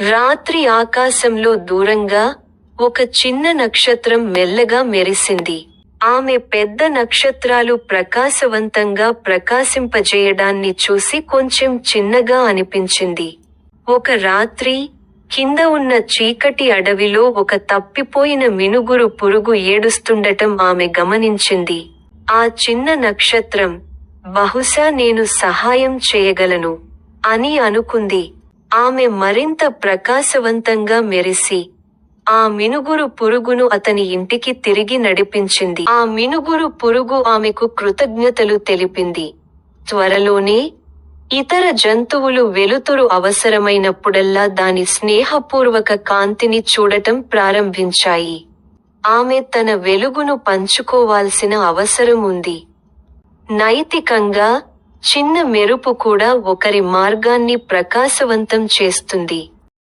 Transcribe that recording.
రాత్రి ఆకాశంలో దూరంగా ఒక చిన్న నక్షత్రం మెల్లగా మెరిసింది. ఆమె పెద్ద నక్షత్రాలు ప్రకాశవంతంగా ప్రకాశింపజేయడాన్ని చూసి కొంచెం చిన్నగా అనిపించింది. ఒక రాత్రి, కింద ఉన్న చీకటి అడవిలో ఒక తప్పిపోయిన మినుగురు పురుగు ఏడుస్తుండటం ఆమె గమనించింది. ఆ చిన్న నక్షత్రం, బహుశా నేను సహాయం చేయగలను అని అనుకుంది. ఆమె మరింత ప్రకాశవంతంగా మెరిసి, ఆ మినుగురు పురుగును అతని ఇంటికి తిరిగి నడిపించింది. ఆ మినుగురు పురుగు ఆమెకు కృతజ్ఞతలు తెలిపింది. త్వరలోనే, ఇతర జంతువులు వెలుతురు అవసరమైనప్పుడల్లా దాని స్నేహపూర్వక కాంతిని చూడటం ప్రారంభించాయి. ఆమె తన వెలుగును పంచుకోవాల్సిన అవసరం ఉంది. నైతికంగా, చిన్న మెరుపు కూడా ఒకరి మార్గాన్ని ప్రకాశవంతం చేస్తుంది.